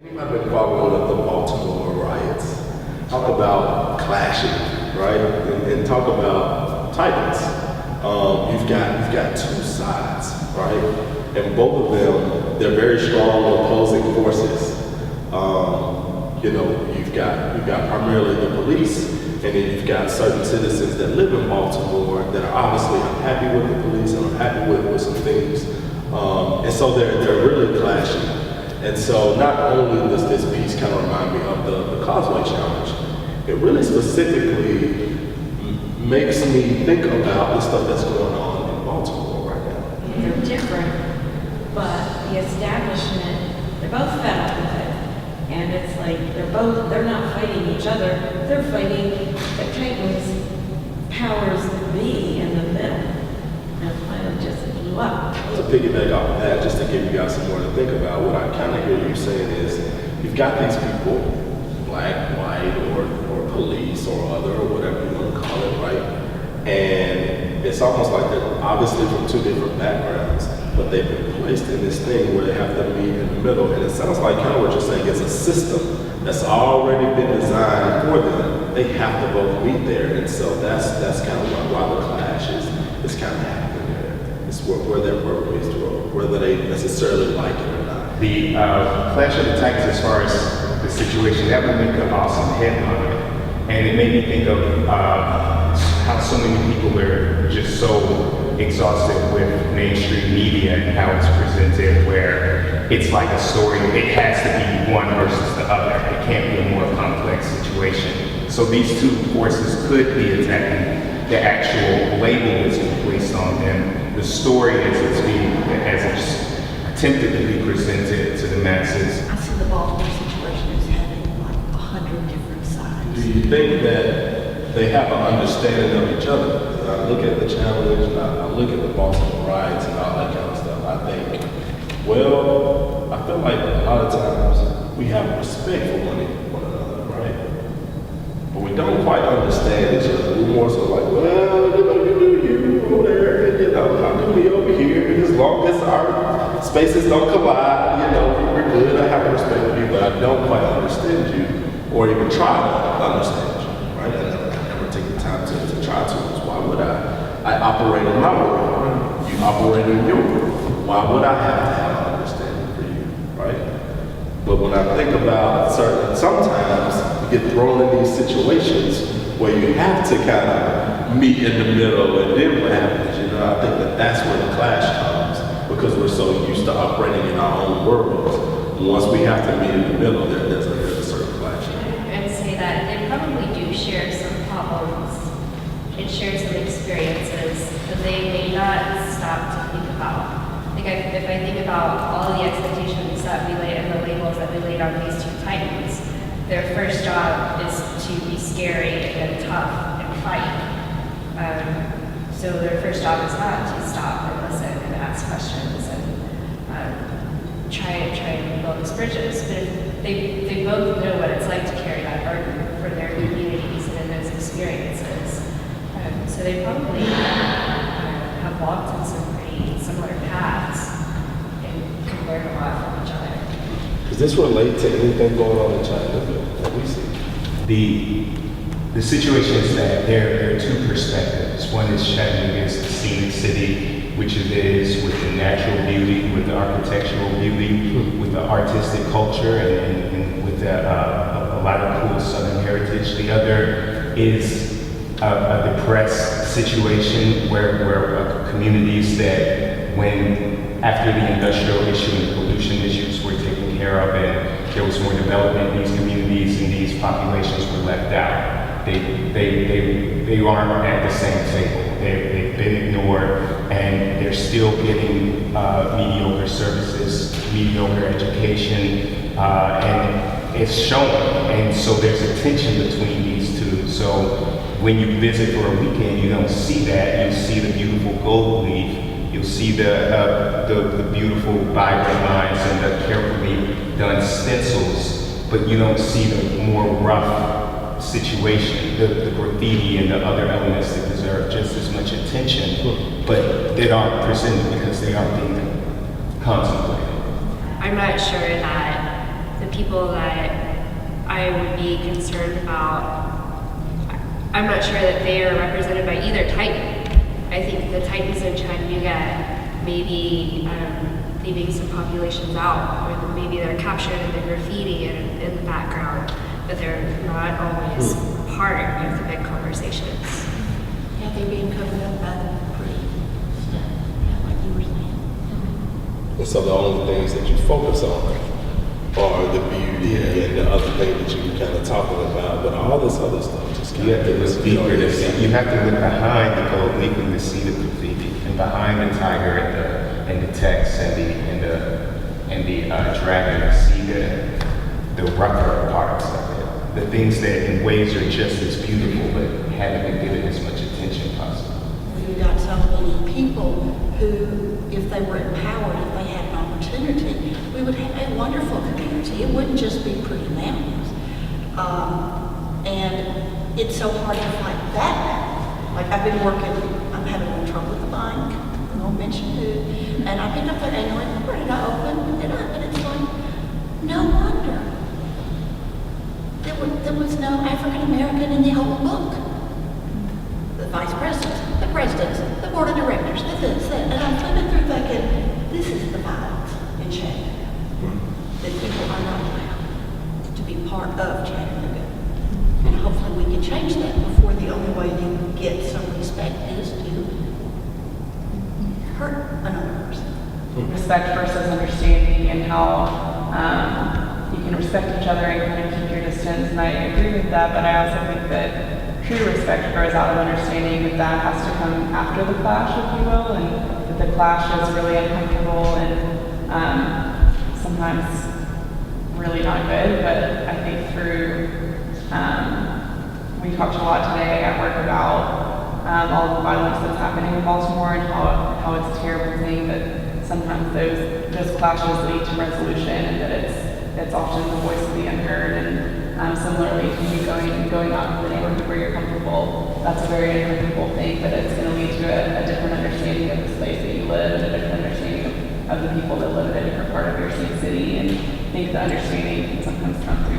I've been following up the Baltimore riots. Talk about clashing, right? And talk about titans. You've got two sides, right? And both of them, they're very strong opposing forces. You've got primarily the police, and then you've got certain citizens that live in Baltimore that are obviously unhappy with the police and unhappy with some things. And so they're really clashing. And so not only does this piece kind of remind me of the Causeway Challenge, it really specifically makes me think about the stuff that's going on in Baltimore right now. They're different, but the establishment, they're both fed up with it. And it's like they're not fighting each other, they're fighting the Titans' powers that be in the middle. And the planet just blew up. To piggyback off of that, just to give you guys some more to think about, what I kind of hear you saying is, you've got these people, black, white, or police, or other, or whatever you want to call it, right? And it's almost like they're obviously from two different backgrounds, but they've been placed in this thing where they have to meet in the middle. And it sounds like kind of what you're saying is a system that's already been designed for them. They have to both meet there. And so that's kind of why the clash is kind of happening there. It's where their purpose is, whether they necessarily like it or not. The Clash of the Titans, as far as the situation, that would make an awesome headline. And it made me think of how so many people are just so exhausted with mainstream media and how it's presented, where it's like a story, it has to be one versus the other. It can't be a more complex situation. So these two forces could be attacking the actual label that's been placed on them, the story as it's attempted to be presented to the masses. I see the Baltimore situation as having like 100 different sides. Do you think that they have an understanding of each other? I look at the challenge, and I look at the Baltimore riots and all that kind of stuff. I think, well, I feel like a lot of times we have respect for one another, right? But we don't quite understand each other. We're more so like, well, you do you over there, and I'll do me over here. As long as our spaces don't collide, we're good. I have respect for you, but I don't quite understand you, or even try to understand you, right? I never take the time to try to. Why would I operate in my world, you operate in your world. Why would I have to have an understanding for you, right? But when I think about sometimes you get thrown in these situations where you have to kind of meet in the middle, and then what happens, I think that's where the clash comes, because we're so used to operating in our own worlds. Once we have to meet in the middle, there's a certain clash. I'd say that they probably do share some problems. It shares some experiences that they may not stop to think about. Like if I think about all the expectations that we laid and the labels that we laid on these two titans, their first job is to be scary and tough and fight. So their first job is not to stop and listen and ask questions and try and build these bridges. But if they both know what it's like to carry that burden for their communities and in those experiences. So they probably have walked in some pretty similar paths and can learn a lot from each other. Does this relate to anything going on in China that we see? The situation is that there are two perspectives. One is Chattanooga is the scenic city, which it is, with the natural beauty, with the architectural beauty, with the artistic culture, and with a lot of cool Southern heritage. The other is a depressed situation where communities that, when after the industrial issue and the pollution issues were taken care of and there was more development in these communities and these populations were left out. They aren't at the same table. They've been ignored, and they're still getting mediocre services, mediocre education, and it's showing. And so there's a tension between these two. So when you visit for a weekend, you don't see that. You see the beautiful gold leaf. You'll see the beautiful vibrant lines and the carefully done stencils, but you don't see the more rough situation, the graffiti and the other elements that deserve just as much attention, but that aren't presented because they aren't being contemplated. I'm not sure that the people that I would be concerned about, I'm not sure that they are represented by either Titan. I think the Titans in Chattanooga maybe leaving some populations out, or maybe they're captured in the graffiti in the background, but they're not always part of the big conversations. Yeah, they're being covered up by the pretty stuff, yeah, like you were saying. And so the only things that you focus on are the beauty and the other things that you kind of talking about, but all this other stuff just kind You of have to look deeper to see. You have to look behind the gold leafing to see the graffiti, and behind the tiger and the text and the dragon to see the rougher parts of it. The things that in ways are just as beautiful but haven't been given as much attention possible. We've got so many people who, if they were empowered, if they had an opportunity, we would have a wonderful community. It wouldn't just be pretty mountains. And it's so hard to fight that battle. Like I've been working, I'm having a little trouble with the bank, I won't mention who, and I picked up their annual report and I opened it up and it's like, no wonder. There was no African American in the whole book. The vice presidents, the presidents, the board of directors, this, that. And I'm flipping through thinking, this is the violence in Chattanooga. That people are not allowed to be part of Chattanooga. And hopefully we can change that before the only way you get some respect is to hurt another person. Respect versus understanding, and how you can respect each other and kind of keep your distance. And I agree with that, but I also think that true respect grows out of understanding that has to come after the clash, if you will, and that the clash is really uncomfortable and sometimes really not good. But I think through we talked a lot today at work about all the violence that's happening in Baltimore and how it's a terrible thing that sometimes those clashes lead to resolution, and that it's often the voice of the unheard. And similarly, you going out to the neighborhood where you're comfortable, that's a very uncomfortable thing, but it's going to lead to a different understanding of the space that you live and a different understanding of the people that live in a different part of your same city. And I think the understanding can sometimes trump the